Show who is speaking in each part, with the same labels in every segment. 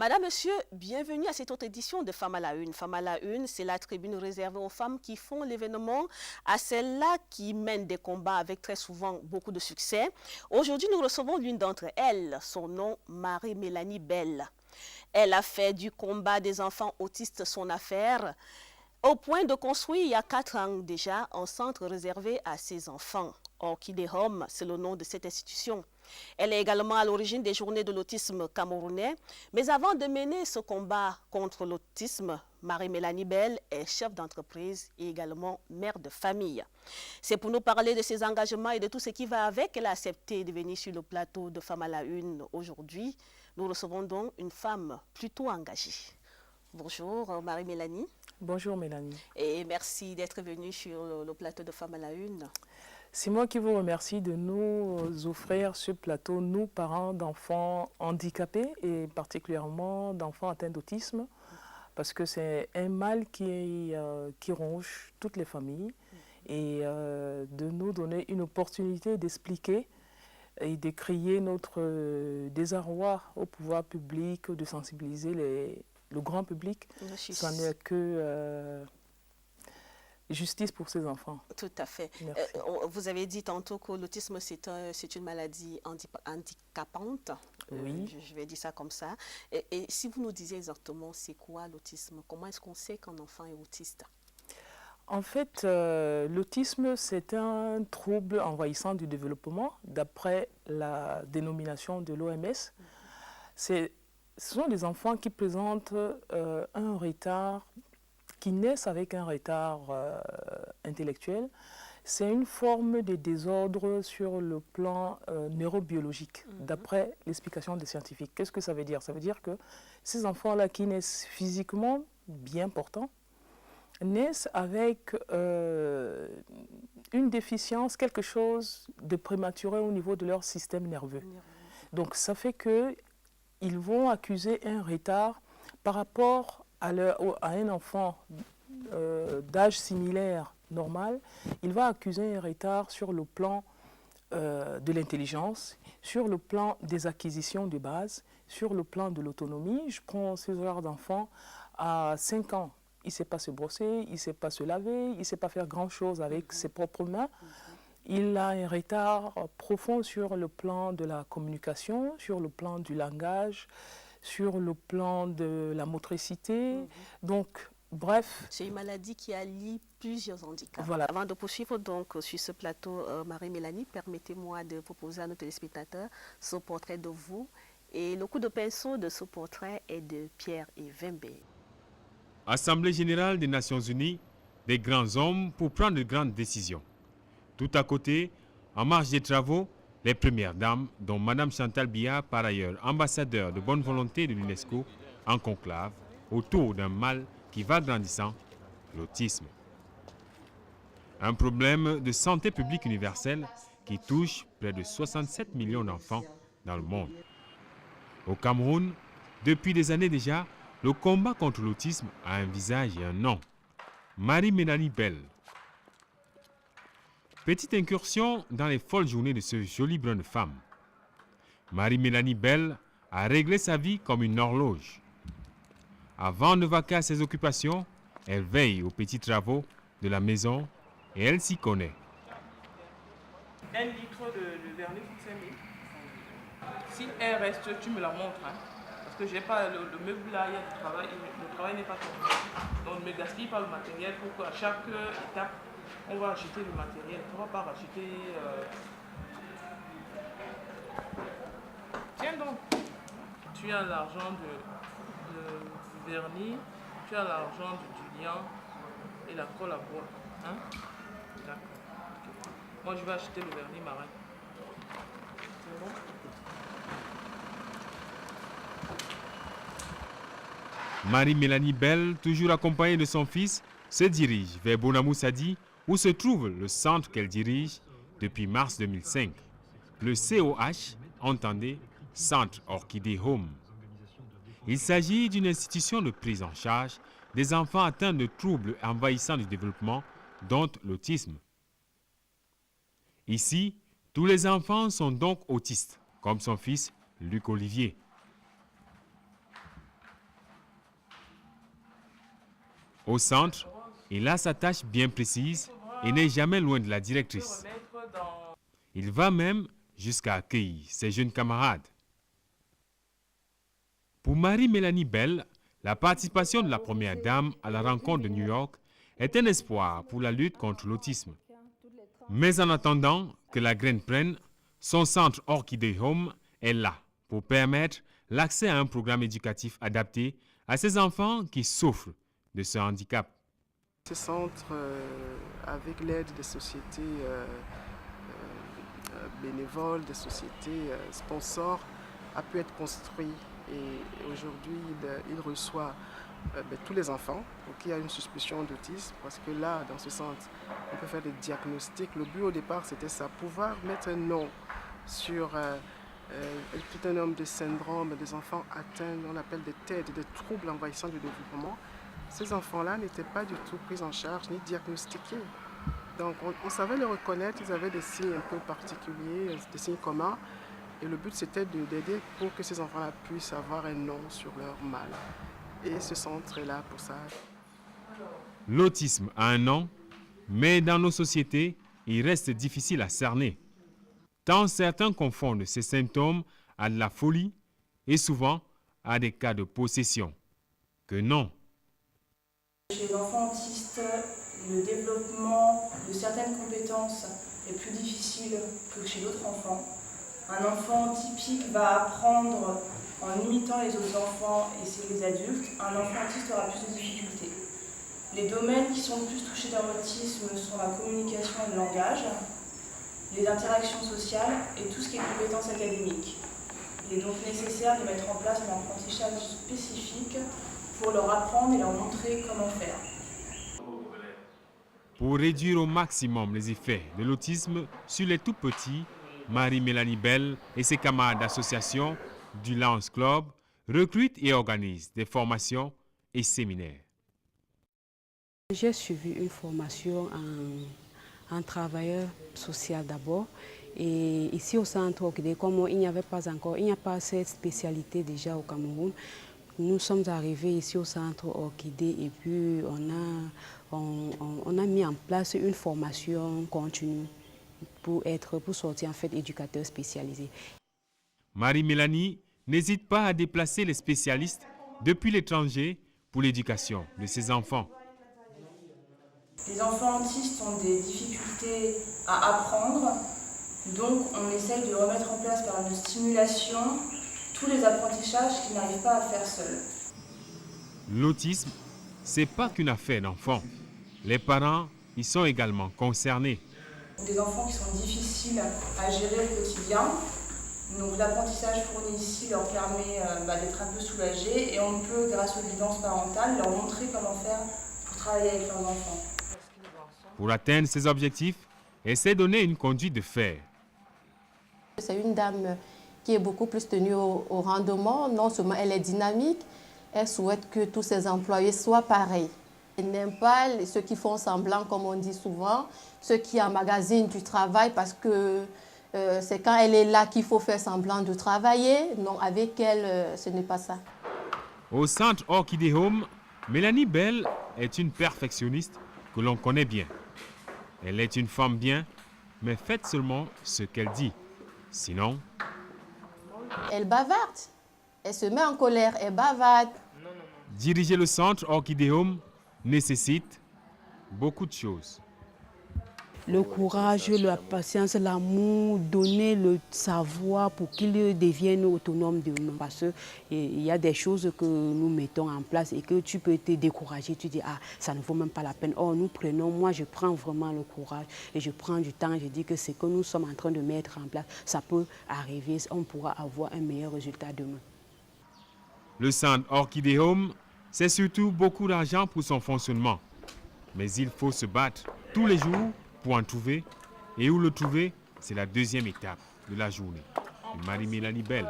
Speaker 1: Madame, Monsieur, bienvenue à cette autre édition de Femmes à la Une. Femmes à la Une, c'est la tribune réservée aux femmes qui font l'événement, à celles-là qui mènent des combats avec très souvent beaucoup de succès. Aujourd'hui, nous recevons l'une d'entre elles, son nom Marie-Mélanie Bell. Elle a fait du combat des enfants autistes son affaire, au point de construire il y a 4 ans déjà un centre réservé à ces enfants. Orchidée Home, c'est le nom de cette institution. Elle est également à l'origine des journées de l'autisme camerounais. Mais avant de mener ce combat contre l'autisme, Marie-Mélanie Bell est chef d'entreprise et également mère de famille. C'est pour nous parler de ses engagements et de tout ce qui va avec qu'elle a accepté de venir sur le plateau de Femmes à la Une aujourd'hui. Nous recevons donc une femme plutôt engagée. Bonjour Marie-Mélanie.
Speaker 2: Bonjour Mélanie.
Speaker 1: Et merci d'être venue sur le plateau de Femmes à la Une.
Speaker 2: C'est moi qui vous remercie de nous offrir ce plateau, nous, parents d'enfants handicapés et particulièrement d'enfants atteints d'autisme, parce que c'est un mal qui ronge toutes les familles et de nous donner une opportunité d'expliquer et de crier notre désarroi au pouvoir public, de sensibiliser le grand public. Ça n'est que justice pour ces enfants.
Speaker 1: Tout à fait. Vous avez dit tantôt que l'autisme, c'est une maladie handicapante.
Speaker 2: Oui.
Speaker 1: Je vais dire ça comme ça. Et si vous nous disiez exactement c'est quoi l'autisme, comment est-ce qu'on sait qu'un enfant est autiste?
Speaker 2: En fait, l'autisme, c'est un trouble envahissant du développement, d'après la dénomination de l'OMS. Ce sont des enfants qui présentent un retard, qui naissent avec un retard intellectuel. C'est une forme de désordre sur le plan neurobiologique, d'après l'explication des scientifiques. Qu'est-ce que ça veut dire? Ça veut dire que ces enfants-là qui naissent physiquement bien portants, naissent avec une déficience, quelque chose de prématuré au niveau de leur système nerveux. Donc ça fait qu'ils vont accuser un retard par rapport à un enfant d'âge similaire normal. Il va accuser un retard sur le plan de l'intelligence, sur le plan des acquisitions de base, sur le plan de l'autonomie. Je prends ce genre d'enfant à 5 ans. Il ne sait pas se brosser, il ne sait pas se laver, il ne sait pas faire grand-chose avec ses propres mains. Il a un retard profond sur le plan de la communication, sur le plan du langage, sur le plan de la motricité. Donc, bref.
Speaker 1: C'est une maladie qui allie plusieurs handicaps.
Speaker 2: Voilà.
Speaker 1: Avant de poursuivre donc sur ce plateau, Marie-Mélanie, permettez-moi de proposer à nos téléspectateurs ce portrait de vous. Et le coup de pinceau de ce portrait est de Pierre-Yves Mbé.
Speaker 3: Assemblée générale des Nations Unies, des grands hommes pour prendre de grandes décisions. Tout à côté, en marge des travaux, les premières dames, dont Mme Chantal Biya, par ailleurs ambassadeur de bonne volonté de l'UNESCO, en conclave, autour d'un mal qui va grandissant, l'autisme. Un problème de santé publique universelle qui touche près de 67 millions d'enfants dans le monde. Au Cameroun, depuis des années déjà, le combat contre l'autisme a un visage et un nom. Marie-Mélanie Bell. Petite incursion dans les folles journées de ce joli brun de femme. Marie-Mélanie Bell a réglé sa vie comme une horloge. Avant de vaquer à ses occupations, elle veille aux petits travaux de la maison et elle s'y connaît.
Speaker 2: 1 litre de vernis pour 5 000. Si elle reste, tu me la montres. Hein? Parce que j'ai pas le meuble là, il y a du travail, le travail n'est pas terminé. Donc ne me gaspille pas le matériel pour qu'à chaque étape, on va acheter le matériel. On ne va pas racheter. Tiens donc, tu as l'argent du vernis, tu as l'argent du liant et la colle à bois. Hein? D'accord. Okay. Moi je vais acheter le vernis marin. C'est bon?
Speaker 3: Marie-Mélanie Bell, toujours accompagnée de son fils, se dirige vers Bonamou Sadi, où se trouve le centre qu'elle dirige depuis mars 2005. Le COH, entendez, Centre Orchidée Home. Il s'agit d'une institution de prise en charge des enfants atteints de troubles envahissants du développement, dont l'autisme. Ici, tous les enfants sont donc autistes, comme son fils Luc Olivier. Au centre, il a sa tâche bien précise et n'est jamais loin de la directrice. Il va même jusqu'à accueillir ses jeunes camarades. Pour Marie-Mélanie Bell, la participation de la première dame à la rencontre de New York est un espoir pour la lutte contre l'autisme. Mais en attendant que la graine prenne, son centre Orchidée Home est là pour permettre l'accès à un programme éducatif adapté à ces enfants qui souffrent de ce handicap.
Speaker 4: Ce centre, avec l'aide des sociétés bénévoles, des sociétés sponsors, a pu être construit. Et aujourd'hui, il reçoit tous les enfants qui ont une suspicion d'autisme, parce que là, dans ce centre, on peut faire des diagnostics. Le but au départ, c'était ça, pouvoir mettre un nom sur tout un nombre de syndromes des enfants atteints, on appelle des TED, des troubles envahissants du développement. Ces enfants-là n'étaient pas du tout pris en charge ni diagnostiqués. Donc on savait les reconnaître, ils avaient des signes un peu particuliers, des signes communs. Et le but, c'était d'aider pour que ces enfants-là puissent avoir un nom sur leur mal. Et ce centre est là pour ça.
Speaker 3: L'autisme a un nom, mais dans nos sociétés, il reste difficile à cerner. Tant certains confondent ces symptômes à de la folie et souvent à des cas de possession. Que non.
Speaker 5: Chez les enfants autistes, le développement de certaines compétences est plus difficile que chez d'autres enfants. Un enfant typique va apprendre en imitant les autres enfants et c'est les adultes. Un enfant autiste aura plus de difficultés. Les domaines qui sont le plus touchés dans l'autisme sont la communication et le langage, les interactions sociales et tout ce qui est compétences académiques. Il est donc nécessaire de mettre en place un apprentissage spécifique pour leur apprendre et leur montrer comment faire.
Speaker 3: Pour réduire au maximum les effets de l'autisme sur les tout-petits, Marie-Mélanie Bell et ses camarades d'association du Lions Club recrutent et organisent des formations et séminaires.
Speaker 6: J'ai suivi une formation en travailleur social d'abord. Et ici au centre Orchidée, comme il n'y a pas cette spécialité déjà au Cameroun, nous sommes arrivés ici au centre Orchidée et puis on a mis en place une formation continue pour sortir en fait éducateur spécialisé.
Speaker 3: Marie-Mélanie n'hésite pas à déplacer les spécialistes depuis l'étranger pour l'éducation de ses enfants.
Speaker 5: Les enfants autistes ont des difficultés à apprendre, donc on essaye de remettre en place par une stimulation tous les apprentissages qu'ils n'arrivent pas à faire seuls.
Speaker 3: L'autisme, c'est pas qu'une affaire d'enfants. Les parents y sont également concernés.
Speaker 5: Des enfants qui sont difficiles à gérer au quotidien. Donc l'apprentissage fourni ici leur permet d'être un peu soulagés et on peut, grâce aux guidances parentales, leur montrer comment faire pour travailler avec leurs enfants.
Speaker 3: Pour atteindre ces objectifs, elle s'est donné une conduite de fer.
Speaker 7: C'est une dame qui est beaucoup plus tenue au rendement. Non seulement elle est dynamique, elle souhaite que tous ses employés soient pareils. Elle n'aime pas ceux qui font semblant, comme on dit souvent, ceux qui emmagasinent du travail parce que c'est quand elle est là qu'il faut faire semblant de travailler. Non, avec elle, ce n'est pas ça.
Speaker 3: Au centre Orchidée Home, Mélanie Bell est une perfectionniste que l'on connaît bien. Elle est une femme bien, mais faites seulement ce qu'elle dit. Sinon...
Speaker 7: Elle bavarde. Elle se met en colère, elle bavarde.
Speaker 3: Diriger le centre Orchidée Home nécessite beaucoup de choses.
Speaker 6: Le courage, la patience, l'amour, donner le savoir pour qu'ils deviennent autonomes de nous. Parce qu'il y a des choses que nous mettons en place et que tu peux te décourager. Tu dis, ah, ça ne vaut même pas la peine. Or, nous prenons, moi je prends vraiment le courage et je prends du temps. Je dis que ce que nous sommes en train de mettre en place, ça peut arriver, on pourra avoir un meilleur résultat demain.
Speaker 3: Le centre Orchidée Home, c'est surtout beaucoup d'argent pour son fonctionnement. Mais il faut se battre tous les jours pour en trouver. Et où le trouver, c'est la deuxième étape de la journée de Marie-Mélanie Bell.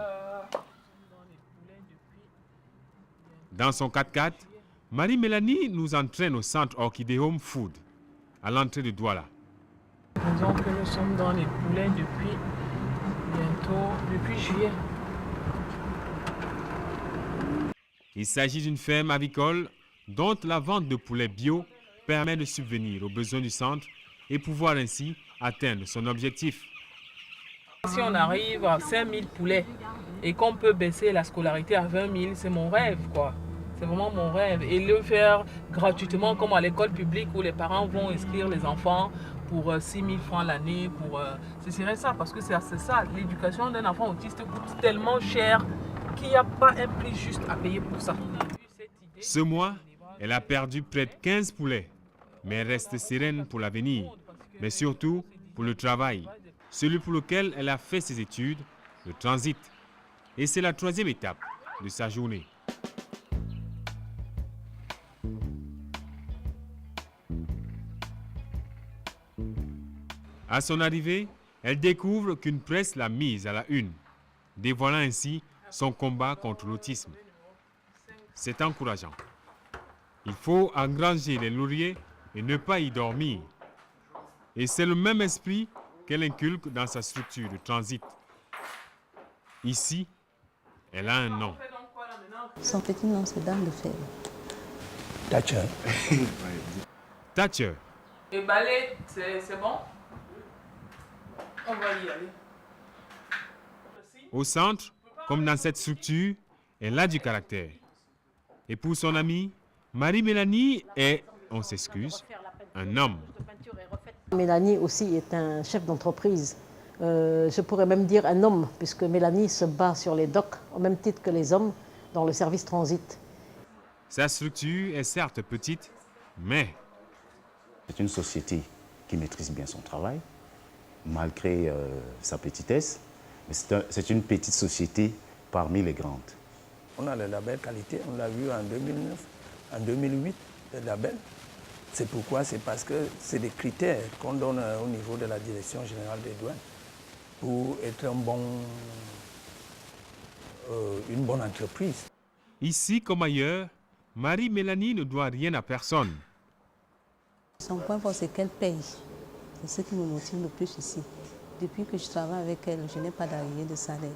Speaker 3: Dans son 4x4, Marie-Mélanie nous entraîne au centre Orchidée Home Food, à l'entrée de Douala.
Speaker 2: Disons que nous sommes dans les poulains depuis juillet.
Speaker 3: Il s'agit d'une ferme avicole dont la vente de poulets bio permet de subvenir aux besoins du centre et pouvoir ainsi atteindre son objectif.
Speaker 2: Si on arrive à 5000 poulets et qu'on peut baisser la scolarité à 20 000, c'est mon rêve, quoi. C'est vraiment mon rêve. Et le faire gratuitement comme à l'école publique où les parents vont inscrire les enfants pour 6 000 francs l'année. Ce serait ça, parce que c'est ça. L'éducation d'un enfant autiste coûte tellement cher qu'il n'y a pas un prix juste à payer pour ça.
Speaker 3: Ce mois, elle a perdu près de 15 poulets, mais elle reste sereine pour l'avenir, mais surtout pour le travail, celui pour lequel elle a fait ses études, le transit. Et c'est la 3e étape de sa journée. À son arrivée, elle découvre qu'une presse l'a mise à la une, dévoilant ainsi son combat contre l'autisme. C'est encourageant. Il faut engranger les lauriers et ne pas y dormir. Et c'est le même esprit qu'elle inculque dans sa structure de transit. Ici, elle a un nom.
Speaker 8: Son petit nom, c'est Dame de Fer.
Speaker 9: Thatcher.
Speaker 3: Thatcher.
Speaker 2: Et balai, c'est bon? On va y aller.
Speaker 3: Au centre, comme dans cette structure, elle a du caractère. Et pour son amie, Marie-Mélanie est, on s'excuse, un homme.
Speaker 8: Mélanie aussi est un chef d'entreprise. Je pourrais même dire un homme, puisque Mélanie se bat sur les docks au même titre que les hommes dans le service transit.
Speaker 3: Sa structure est certes petite, mais...
Speaker 10: C'est une société qui maîtrise bien son travail, malgré sa petitesse. Mais c'est une petite société parmi les grandes.
Speaker 9: On a le label qualité, on l'a vu en 2009, en 2008, le label. C'est pourquoi? C'est parce que c'est des critères qu'on donne au niveau de la Direction générale des douanes pour être une bonne entreprise.
Speaker 3: Ici comme ailleurs, Marie-Mélanie ne doit rien à personne.
Speaker 8: Son point fort, c'est qu'elle paye. C'est ce qui me motive le plus ici. Depuis que je travaille avec elle, je n'ai pas d'arrivée de salaire.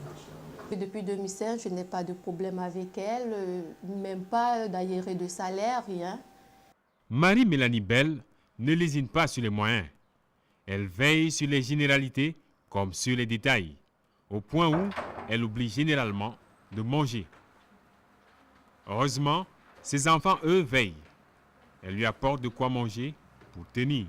Speaker 7: Depuis 2016, je n'ai pas de problème avec elle, même pas d'arrivée de salaire, rien.
Speaker 3: Marie-Mélanie Bell ne lésine pas sur les moyens. Elle veille sur les généralités comme sur les détails, au point où elle oublie généralement de manger. Heureusement, ses enfants, eux, veillent. Elle lui apporte de quoi manger pour tenir.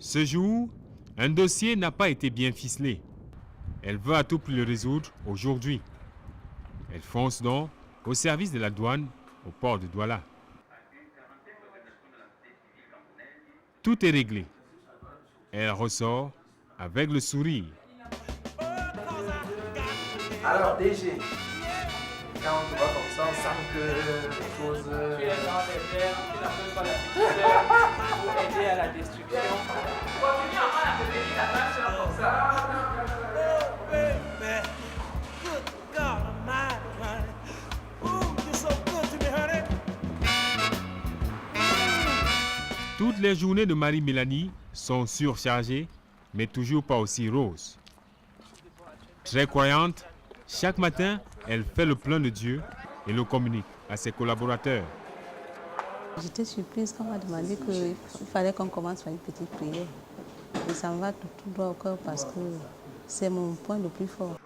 Speaker 3: Ce jour, un dossier n'a pas été bien ficelé. Elle veut à tout prix le résoudre aujourd'hui. Elle fonce donc au service de la douane au port de Douala. Tout est réglé. Elle ressort avec le sourire.
Speaker 4: Alors DG, quand on va comme ça, on sent que les choses...
Speaker 2: Tu es dans les verres, tu n'appelles pas la petite sœur pour aider à la destruction. Continue à appeler la tâche comme ça.
Speaker 3: Toutes les journées de Marie-Mélanie sont surchargées, mais toujours pas aussi roses. Très croyante, chaque matin, elle fait le plein de Dieu et le communique à ses collaborateurs.
Speaker 8: J'étais surprise quand on m'a demandé qu'il fallait qu'on commence par une petite prière. Et ça me va tout droit au cœur parce que c'est mon point le plus fort.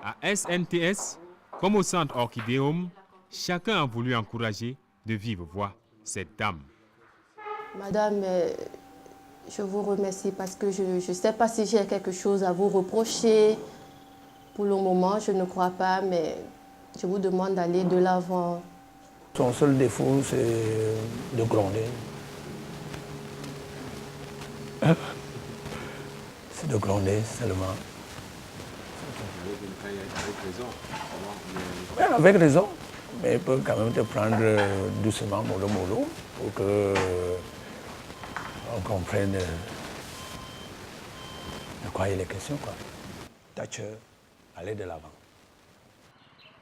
Speaker 3: À SNTS, comme au centre Orchidéum, chacun a voulu encourager de vive voix cette dame.
Speaker 7: Madame, je vous remercie parce que je ne sais pas si j'ai quelque chose à vous reprocher. Pour le moment, je ne crois pas, mais je vous demande d'aller de l'avant.
Speaker 9: Son seul défaut, c'est de gronder. C'est de gronder seulement. Oui, avec raison. Mais il peut quand même te prendre doucement, mollo, mollo, pour que on comprenne de quoi il est question, quoi. Thatcher, aller de l'avant.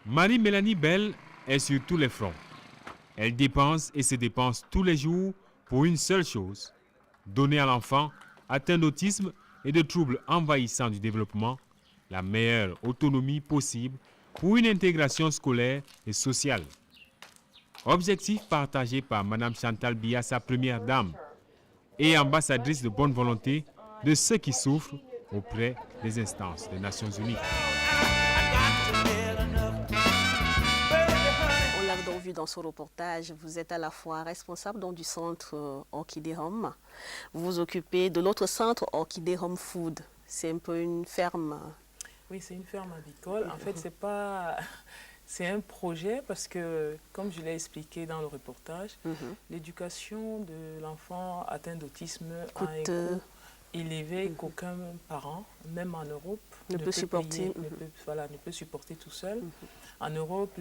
Speaker 3: Marie-Mélanie Bell est sur tous les fronts. Elle dépense et se dépense tous les jours pour une seule chose, donner à l'enfant atteint d'autisme et de troubles envahissants du développement la meilleure autonomie possible pour une intégration scolaire et sociale. Objectif partagé par Mme Chantal Biya, sa première dame, et ambassadrice de bonne volonté de ceux qui souffrent auprès des instances des Nations Unies.
Speaker 1: On l'a donc vu dans ce reportage, vous êtes à la fois responsable donc, du centre Orchidée Home. Vous vous occupez de l'autre centre Orchidée Home Food. C'est un peu une ferme.
Speaker 2: Oui, c'est une ferme avicole. En fait, c'est un projet parce que, comme je l'ai expliqué dans le reportage, l'éducation de l'enfant atteint d'autisme a un coût élevé qu'aucun parent, même en Europe, ne peut supporter tout seul. En Europe,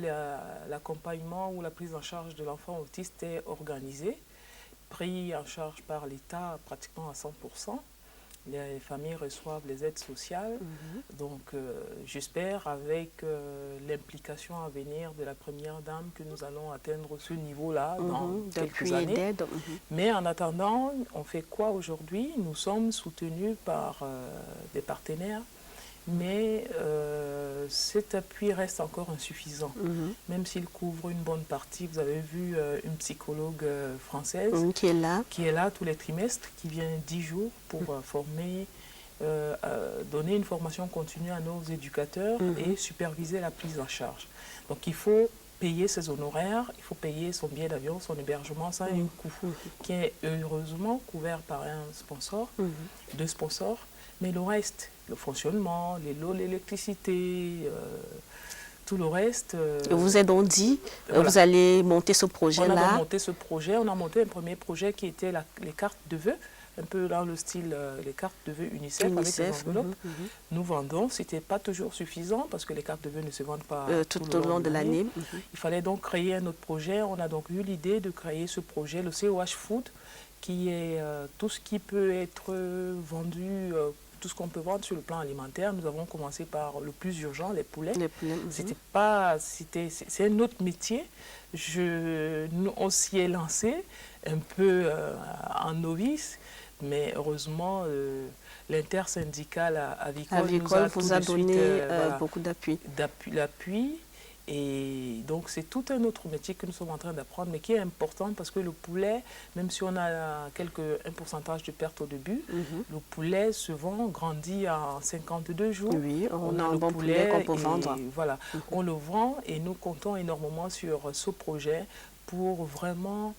Speaker 2: l'accompagnement ou la prise en charge de l'enfant autiste est organisé, pris en charge par l'État pratiquement à 100%. Les familles reçoivent les aides sociales. Donc, j'espère avec l'implication à venir de la première dame que nous allons atteindre ce niveau-là dans quelques années. Mais en attendant, on fait quoi aujourd'hui? Nous sommes soutenus par des partenaires, mais cet appui reste encore insuffisant. Même s'il couvre une bonne partie, vous avez vu une psychologue française qui est là tous les trimestres, qui vient 10 jours pour former, donner une formation continue à nos éducateurs et superviser la prise en charge. Donc il faut payer ses honoraires, il faut payer son billet d'avion, son hébergement, ça a un coût qui est heureusement couvert par un sponsor, 2 sponsors, mais le reste, le fonctionnement, les lots, l'électricité, tout le reste.
Speaker 1: Vous êtes donc dit, vous allez monter ce projet-là.
Speaker 2: On a monté ce projet, on a monté un premier projet qui était les cartes de vœux, un peu dans le style les cartes de vœux UNICEF avec les enveloppes. Nous vendons, ce n'était pas toujours suffisant parce que les cartes de vœux ne se vendent pas
Speaker 1: tout au long de l'année.
Speaker 2: Il fallait donc créer un autre projet. On a donc eu l'idée de créer ce projet, le COH Food, qui est tout ce qui peut être vendu, tout ce qu'on peut vendre sur le plan alimentaire. Nous avons commencé par le plus urgent, les poulets. C'est un autre métier. On s'y est lancé un peu en novice, mais heureusement, l'intersyndicale avicole
Speaker 1: vous a donné beaucoup d'appui.
Speaker 2: Et donc, c'est tout un autre métier que nous sommes en train d'apprendre, mais qui est important parce que le poulet, même si on a un pourcentage de perte au début, le poulet se vend, grandit en 52 jours.
Speaker 1: Oui, on a un bon poulet qu'on peut vendre.
Speaker 2: Voilà, on le vend et nous comptons énormément sur ce projet pour vraiment,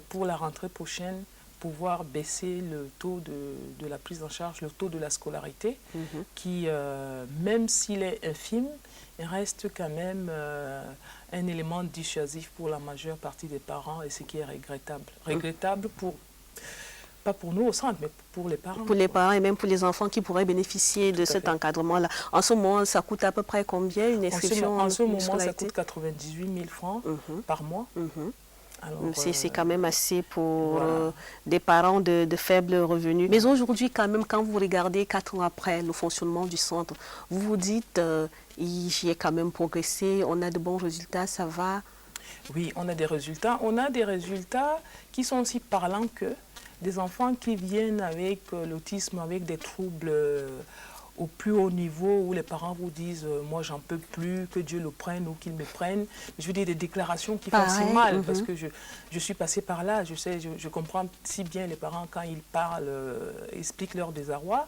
Speaker 2: pour la rentrée prochaine, pouvoir baisser le taux de la prise en charge, le taux de la scolarité, qui, même s'il est infime, il reste quand même un élément dissuasif pour la majeure partie des parents, et ce qui est regrettable. Regrettable pas pour nous au centre, mais pour les parents.
Speaker 1: Pour les parents et même pour les enfants qui pourraient bénéficier de cet encadrement-là. En ce moment, ça coûte à peu près combien une inscription?
Speaker 2: En ce moment, ça coûte 98 000 francs par mois.
Speaker 1: C'est quand même assez pour des parents de faibles revenus. Mais aujourd'hui, quand même, quand vous regardez 4 ans après le fonctionnement du centre, vous vous dites, j'y ai quand même progressé, on a de bons résultats, ça va?
Speaker 2: Oui, on a des résultats. On a des résultats qui sont aussi parlants que des enfants qui viennent avec l'autisme, avec des troubles au plus haut niveau, où les parents vous disent moi j'en peux plus, que Dieu le prenne ou qu'il me prenne. Je veux dire des déclarations qui font si mal, parce que je suis passée par là, je comprends si bien les parents quand ils parlent, expliquent leur désarroi,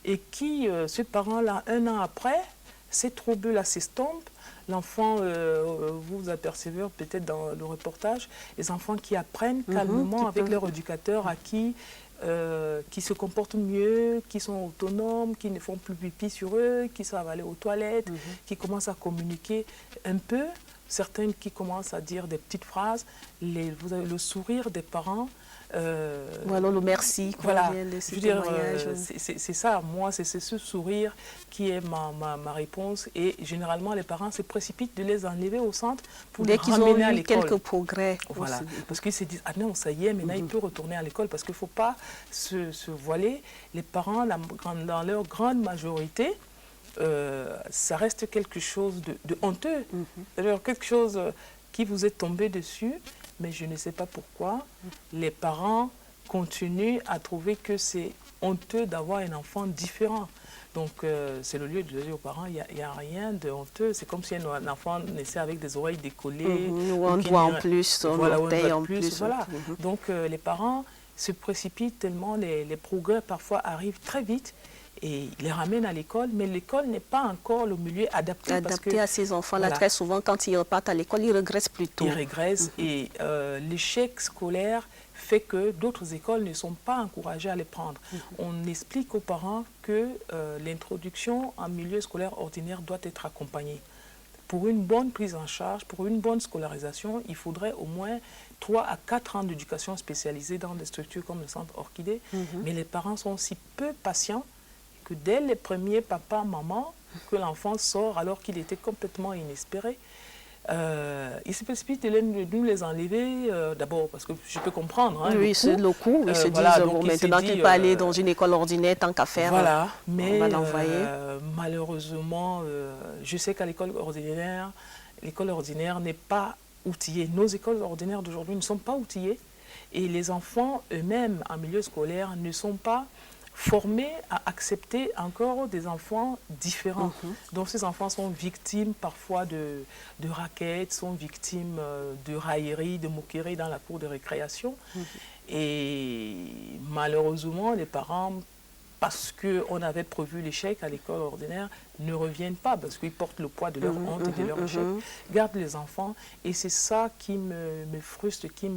Speaker 2: et qui, ce parent-là, 1 an après, ces troubles-là s'estompent. L'enfant, vous apercevez peut-être dans le reportage, les enfants qui apprennent calmement avec leur éducateur qui se comportent mieux, qui sont autonomes, qui ne font plus pipi sur eux, qui savent aller aux toilettes, qui commencent à communiquer un peu, certains qui commencent à dire des petites phrases. Vous avez le sourire des parents
Speaker 1: Ou alors le merci qu'on
Speaker 2: voilà,
Speaker 1: vient de ces
Speaker 2: je veux dire,
Speaker 1: témoignages.
Speaker 2: c'est ça, moi, c'est ce sourire qui est ma réponse. Et généralement, les parents se précipitent de les enlever au centre pour les
Speaker 1: Dès qu'ils ont
Speaker 2: ramener à
Speaker 1: eu
Speaker 2: l'école.
Speaker 1: quelques progrès.
Speaker 2: Voilà,
Speaker 1: aussi.
Speaker 2: parce qu'ils se disent, ah non, ça y est, maintenant il peut retourner à l'école, parce qu'il ne faut pas se voiler. Les parents, dans leur grande majorité, ça reste quelque chose de honteux. C'est-à-dire quelque chose qui vous est tombé dessus, mais je ne sais pas pourquoi les parents continuent à trouver que c'est honteux d'avoir un enfant différent. Donc, c'est le lieu de dire aux parents, il n'y a rien de honteux. C'est comme si un enfant naissait avec des oreilles décollées.
Speaker 1: Ou un doigt en plus, un orteil en plus.
Speaker 2: Voilà. Donc, les parents se précipitent tellement, les progrès parfois arrivent très vite et ils les ramènent à l'école, mais l'école n'est pas encore le milieu adapté.
Speaker 1: Adapté à ces enfants-là,
Speaker 2: voilà.
Speaker 1: très souvent, quand ils repartent à l'école, ils régressent plutôt.
Speaker 2: Ils régressent et l'échec scolaire fait que d'autres écoles ne sont pas encouragées à les prendre. On explique aux parents que l'introduction en milieu scolaire ordinaire doit être accompagnée. Pour une bonne prise en charge, pour une bonne scolarisation, il faudrait au moins 3 à 4 ans d'éducation spécialisée dans des structures comme le Centre Orchidée. Mais les parents sont si peu patients que dès les premiers papas, mamans, que l'enfant sort alors qu'il était complètement inespéré, ils se précipitent de nous les enlever, d'abord parce que je peux comprendre. Hein,
Speaker 1: oui, c'est le coup. Ils se
Speaker 2: voilà,
Speaker 1: disent, bon, maintenant qu'il peut aller dans une école ordinaire, tant qu'à faire,
Speaker 2: voilà, mais
Speaker 1: on va l'envoyer.
Speaker 2: Malheureusement, je sais qu'à l'école ordinaire n'est pas outillée. Nos écoles ordinaires d'aujourd'hui ne sont pas outillées et les enfants eux-mêmes en milieu scolaire ne sont pas formés à accepter encore des enfants différents. Donc ces enfants sont victimes parfois de raquettes, sont victimes de railleries, de moqueries dans la cour de récréation. Et malheureusement, les parents, parce qu'on avait prévu l'échec à l'école ordinaire, ne reviennent pas parce qu'ils portent le poids de leur honte et de leur échec, gardent les enfants. Et c'est ça qui me frustre, qui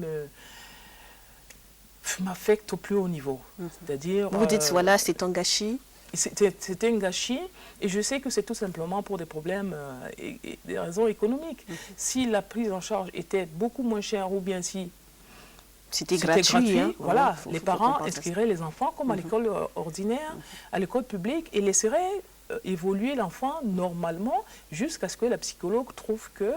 Speaker 2: m'affecte au plus haut niveau. C'est-à-dire...
Speaker 1: Vous dites, voilà, c'est un gâchis.
Speaker 2: C'était un gâchis et je sais que c'est tout simplement pour des problèmes et des raisons économiques. Si la prise en charge était beaucoup moins chère ou bien si
Speaker 1: c'était gratuit, hein.
Speaker 2: Voilà, les parents inscriraient les enfants comme à l'école ordinaire, à l'école publique et laisseraient évoluer l'enfant normalement jusqu'à ce que la psychologue trouve que,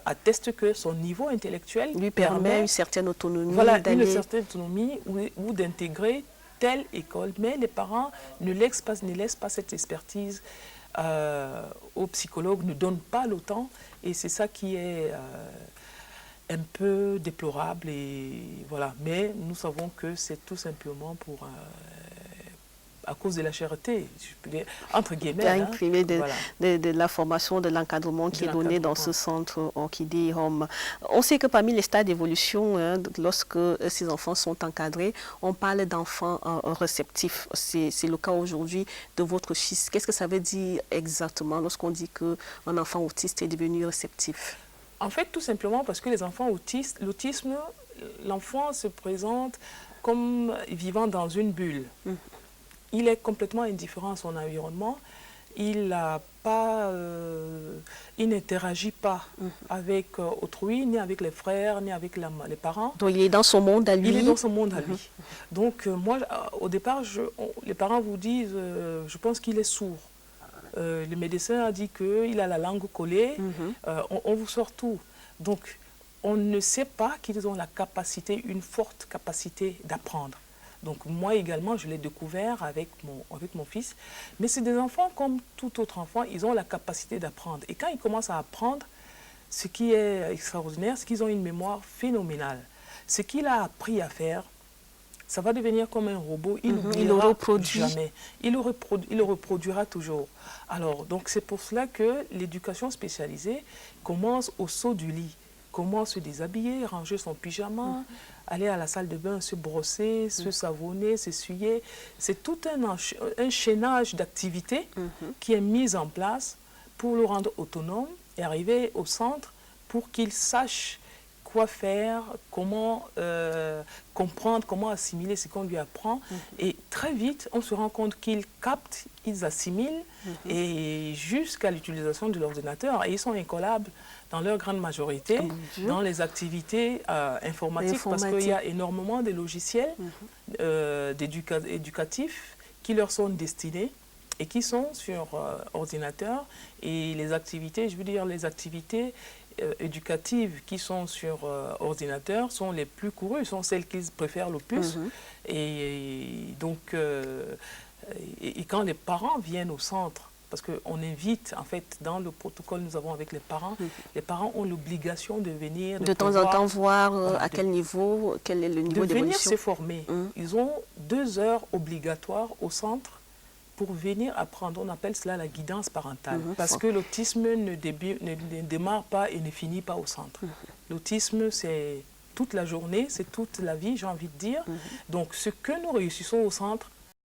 Speaker 2: atteste que son niveau intellectuel
Speaker 1: lui permet une certaine autonomie.
Speaker 2: Voilà, une certaine autonomie ou d'intégrer telle école. Mais les parents ne laissent pas cette expertise aux psychologues, ne donnent pas le temps et c'est ça qui est un peu déplorable. Et voilà. Mais nous savons que c'est tout simplement à cause de la charité, entre guillemets.
Speaker 1: Imprimé de la formation, de l'encadrement qui est donné dans ce centre Orchidée Home. On sait que parmi les stades d'évolution, lorsque ces enfants sont encadrés, on parle d'enfants réceptifs. C'est le cas aujourd'hui de votre fils. Qu'est-ce que ça veut dire exactement lorsqu'on dit qu'un enfant autiste est devenu réceptif?
Speaker 2: En fait, tout simplement parce que les enfants autistes, l'autisme, l'enfant se présente comme vivant dans une bulle. Il est complètement indifférent à son environnement. Il n'interagit pas avec autrui, ni avec les frères, ni avec les parents.
Speaker 1: Donc il est dans son monde à lui.
Speaker 2: Il est dans son monde à lui. Donc moi, au départ, les parents vous disent, je pense qu'il est sourd. Le médecin a dit qu'il a la langue collée, on vous sort tout. Donc on ne sait pas qu'ils ont la capacité, une forte capacité d'apprendre. Donc moi également, je l'ai découvert avec mon fils. Mais c'est des enfants comme tout autre enfant, ils ont la capacité d'apprendre. Et quand ils commencent à apprendre, ce qui est extraordinaire, c'est qu'ils ont une mémoire phénoménale. Ce qu'il a appris à faire, ça va devenir comme un robot, il le reproduit jamais. Il le reproduira toujours. Alors, donc c'est pour cela que l'éducation spécialisée commence au saut du lit. Comment se déshabiller, ranger son pyjama, aller à la salle de bain, se brosser, se savonner, s'essuyer. C'est tout un chaînage d'activités qui est mis en place pour le rendre autonome et arriver au centre pour qu'il sache quoi faire, comment comprendre, comment assimiler ce qu'on lui apprend. Et très vite, on se rend compte qu'ils captent, ils assimilent, et jusqu'à l'utilisation de l'ordinateur. Et ils sont incollables dans leur grande majorité dans les activités informatiques, parce qu'il y a énormément de logiciels éducatifs qui leur sont destinés et qui sont sur ordinateur. Et les activités, je veux dire, les activités éducatives qui sont sur ordinateur sont les plus courues, sont celles qu'ils préfèrent le plus. Et donc, et quand les parents viennent au centre, parce qu'on invite, en fait, dans le protocole que nous avons avec les parents ont l'obligation de venir...
Speaker 1: De temps en temps voir à quel niveau, quel est le niveau d'évolution.
Speaker 2: De venir se former. Ils ont 2 heures obligatoires au centre pour venir apprendre. On appelle cela la guidance parentale. Parce que l'autisme ne démarre pas et ne finit pas au centre. L'autisme, c'est toute la journée, c'est toute la vie, j'ai envie de dire. Donc, ce que nous réussissons au centre,